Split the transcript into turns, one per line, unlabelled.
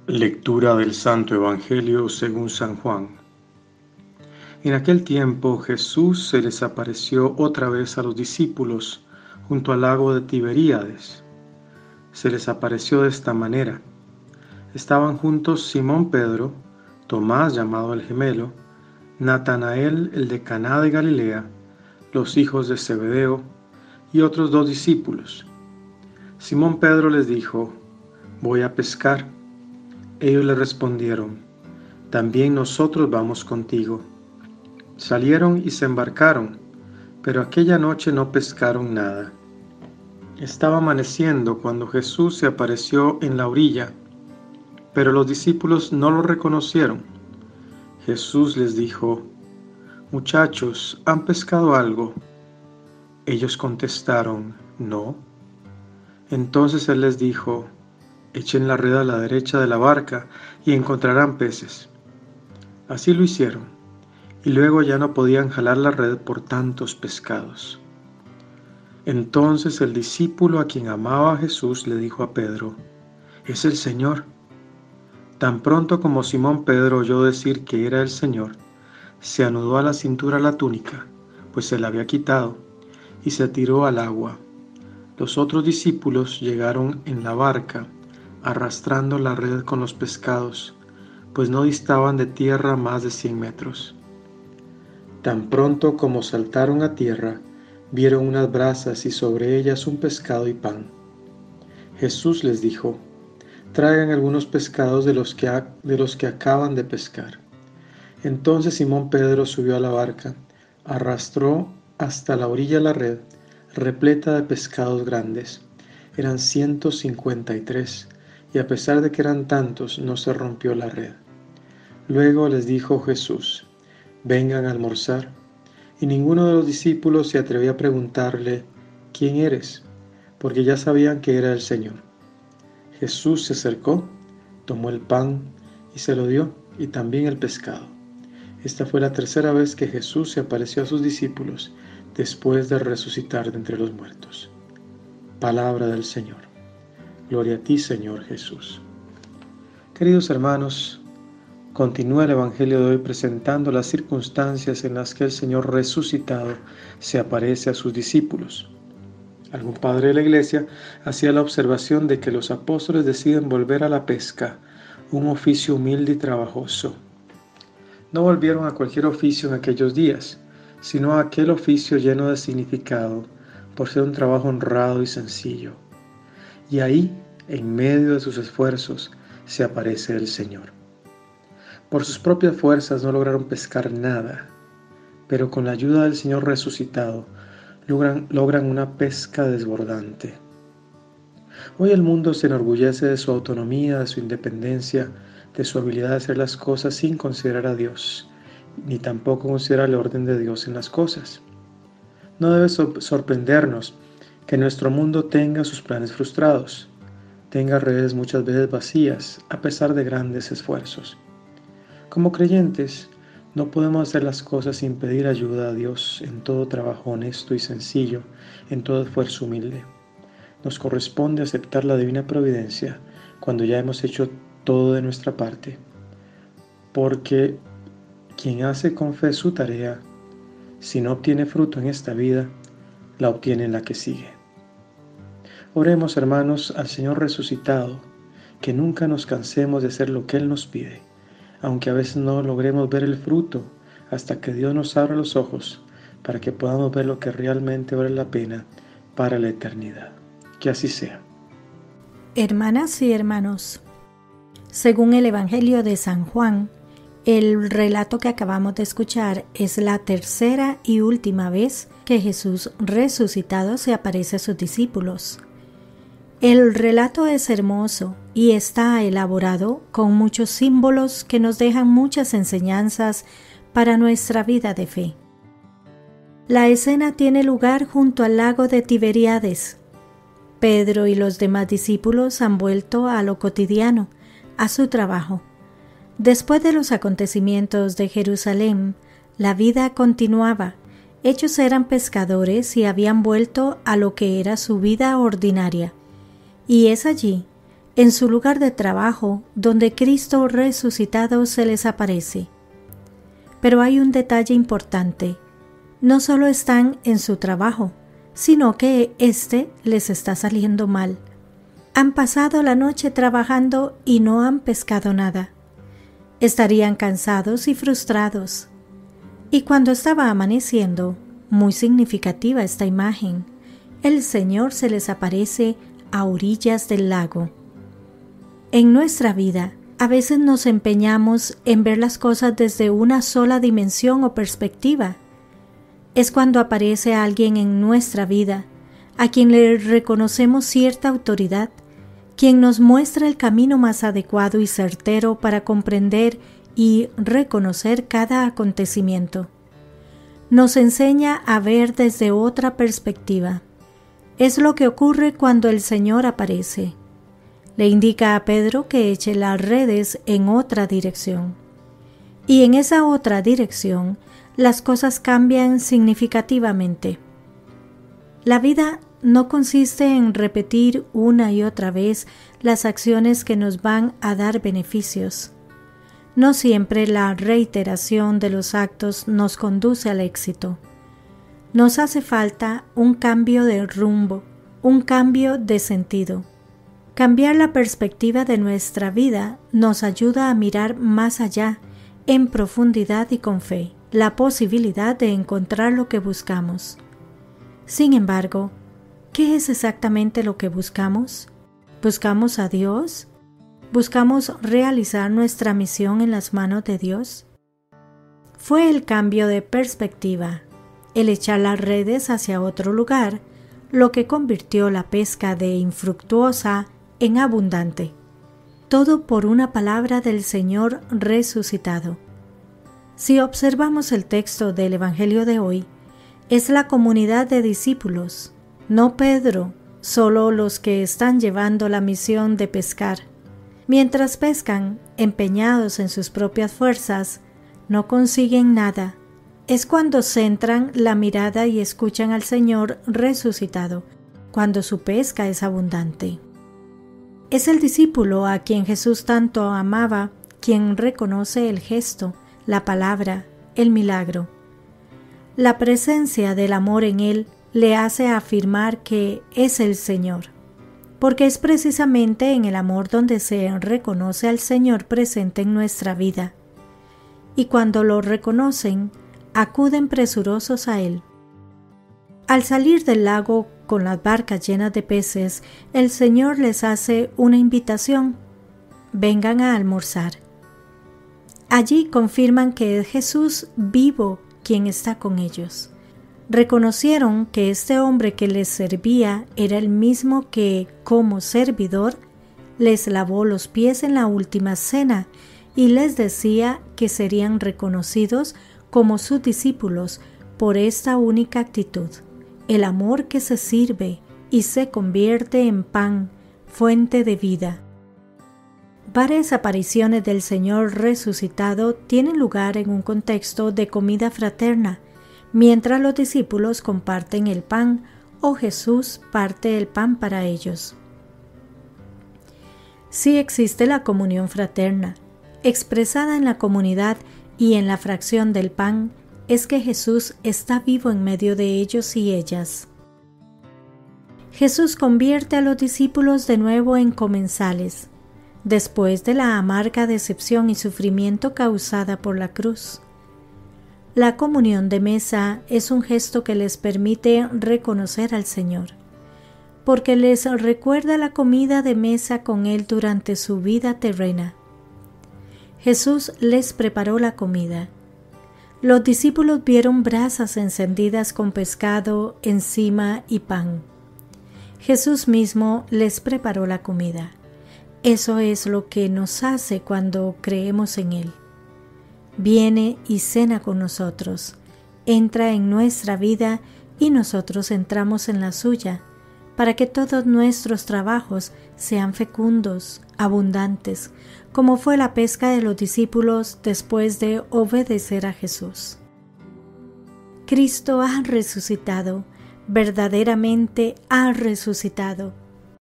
Lectura del Santo Evangelio según San Juan. En aquel tiempo Jesús se les apareció otra vez a los discípulos junto al lago de Tiberíades. Se les apareció de esta manera. Estaban juntos Simón Pedro, Tomás llamado el gemelo, Natanael el de Caná de Galilea, los hijos de Zebedeo y otros 2 discípulos. Simón Pedro les dijo: «Voy a pescar». Ellos le respondieron: «También nosotros vamos contigo». Salieron y se embarcaron, pero aquella noche no pescaron nada. Estaba amaneciendo cuando Jesús se apareció en la orilla, pero los discípulos no lo reconocieron. Jesús les dijo: «Muchachos, ¿han pescado algo?». Ellos contestaron: «No». Entonces él les dijo: «Echen la red a la derecha de la barca y encontrarán peces». Así lo hicieron, y luego ya no podían jalar la red por tantos pescados. Entonces el discípulo a quien amaba a Jesús le dijo a Pedro: «Es el Señor». Tan pronto como Simón Pedro oyó decir que era el Señor, se anudó a la cintura la túnica, pues se la había quitado, y se tiró al agua. Los otros discípulos llegaron en la barca, arrastrando la red con los pescados, pues no distaban de tierra más de 100 metros. Tan pronto como saltaron a tierra, vieron unas brasas y sobre ellas un pescado y pan. Jesús les dijo: «Traigan algunos pescados de los que acaban de pescar». Entonces Simón Pedro subió a la barca, arrastró hasta la orilla la red, repleta de pescados grandes. Eran 153, y a pesar de que eran tantos, no se rompió la red. Luego les dijo Jesús: «Vengan a almorzar». Y ninguno de los discípulos se atrevió a preguntarle: «¿Quién eres?», porque ya sabían que era el Señor. Jesús se acercó, tomó el pan y se lo dio, y también el pescado. Esta fue la tercera vez que Jesús se apareció a sus discípulos después de resucitar de entre los muertos. Palabra del Señor. Gloria a ti, Señor Jesús. Queridos hermanos, continúa el Evangelio de hoy presentando las circunstancias en las que el Señor resucitado se aparece a sus discípulos. Algún padre de la Iglesia hacía la observación de que los apóstoles deciden volver a la pesca, un oficio humilde y trabajoso. No volvieron a cualquier oficio en aquellos días, sino a aquel oficio lleno de significado, por ser un trabajo honrado y sencillo. Y ahí, en medio de sus esfuerzos, se aparece el Señor. Por sus propias fuerzas no lograron pescar nada, pero con la ayuda del Señor resucitado, logran una pesca desbordante. Hoy el mundo se enorgullece de su autonomía, de su independencia, de su habilidad de hacer las cosas sin considerar a Dios, ni tampoco considera el orden de Dios en las cosas. No debe sorprendernos que nuestro mundo tenga sus planes frustrados, tenga redes muchas veces vacías, a pesar de grandes esfuerzos. Como creyentes, no podemos hacer las cosas sin pedir ayuda a Dios en todo trabajo honesto y sencillo, en todo esfuerzo humilde. Nos corresponde aceptar la divina providencia cuando ya hemos hecho todo de nuestra parte, porque quien hace con fe su tarea, si no obtiene fruto en esta vida, la obtiene en la que sigue. Oremos, hermanos, al Señor resucitado, que nunca nos cansemos de hacer lo que Él nos pide, aunque a veces no logremos ver el fruto, hasta que Dios nos abra los ojos, para que podamos ver lo que realmente vale la pena para la eternidad. Que así sea.
Hermanas y hermanos, según el Evangelio de San Juan, el relato que acabamos de escuchar es la tercera y última vez que Jesús resucitado se aparece a sus discípulos. El relato es hermoso y está elaborado con muchos símbolos que nos dejan muchas enseñanzas para nuestra vida de fe. La escena tiene lugar junto al lago de Tiberíades. Pedro y los demás discípulos han vuelto a lo cotidiano, a su trabajo. Después de los acontecimientos de Jerusalén, la vida continuaba. Ellos eran pescadores y habían vuelto a lo que era su vida ordinaria. Y es allí en su lugar de trabajo, donde Cristo resucitado se les aparece. Pero hay un detalle importante. No solo están en su trabajo, sino que éste les está saliendo mal. Han pasado la noche trabajando y no han pescado nada. Estarían cansados y frustrados. Y cuando estaba amaneciendo, muy significativa esta imagen, el Señor se les aparece a orillas del lago. En nuestra vida, a veces nos empeñamos en ver las cosas desde una sola dimensión o perspectiva. Es cuando aparece alguien en nuestra vida, a quien le reconocemos cierta autoridad, quien nos muestra el camino más adecuado y certero para comprender y reconocer cada acontecimiento. Nos enseña a ver desde otra perspectiva. Es lo que ocurre cuando el Señor aparece. Le indica a Pedro que eche las redes en otra dirección. Y en esa otra dirección, las cosas cambian significativamente. La vida no consiste en repetir una y otra vez las acciones que nos van a dar beneficios. No siempre la reiteración de los actos nos conduce al éxito. Nos hace falta un cambio de rumbo, un cambio de sentido. Cambiar la perspectiva de nuestra vida nos ayuda a mirar más allá, en profundidad y con fe, la posibilidad de encontrar lo que buscamos. Sin embargo, ¿qué es exactamente lo que buscamos? ¿Buscamos a Dios? ¿Buscamos realizar nuestra misión en las manos de Dios? Fue el cambio de perspectiva, el echar las redes hacia otro lugar, lo que convirtió la pesca de infructuosa en abundante. Todo por una palabra del Señor resucitado. Si observamos el texto del Evangelio de hoy, es la comunidad de discípulos, no Pedro, solo los que están llevando la misión de pescar. Mientras pescan, empeñados en sus propias fuerzas, no consiguen nada. Es cuando centran la mirada y escuchan al Señor resucitado, cuando su pesca es abundante. Es el discípulo a quien Jesús tanto amaba, quien reconoce el gesto, la palabra, el milagro. La presencia del amor en él le hace afirmar que es el Señor, porque es precisamente en el amor donde se reconoce al Señor presente en nuestra vida. Y cuando lo reconocen, acuden presurosos a Él. Al salir del lago con las barcas llenas de peces, el Señor les hace una invitación: vengan a almorzar. Allí confirman que es Jesús vivo quien está con ellos. Reconocieron que este hombre que les servía era el mismo que, como servidor, les lavó los pies en la última cena y les decía que serían reconocidos como sus discípulos por esta única actitud, el amor que se sirve y se convierte en pan, fuente de vida. Varias apariciones del Señor resucitado tienen lugar en un contexto de comida fraterna, mientras los discípulos comparten el pan o Jesús parte el pan para ellos. Sí existe la comunión fraterna, expresada en la comunidad y en la fracción del pan, es que Jesús está vivo en medio de ellos y ellas. Jesús convierte a los discípulos de nuevo en comensales, después de la amarga decepción y sufrimiento causada por la cruz. La comunión de mesa es un gesto que les permite reconocer al Señor, porque les recuerda la comida de mesa con Él durante su vida terrena. Jesús les preparó la comida. Los discípulos vieron brasas encendidas con pescado encima y pan. Jesús mismo les preparó la comida. Eso es lo que nos hace cuando creemos en Él. Viene y cena con nosotros, entra en nuestra vida y nosotros entramos en la suya, para que todos nuestros trabajos sean fecundos, abundantes, como fue la pesca de los discípulos después de obedecer a Jesús. Cristo ha resucitado, verdaderamente ha resucitado.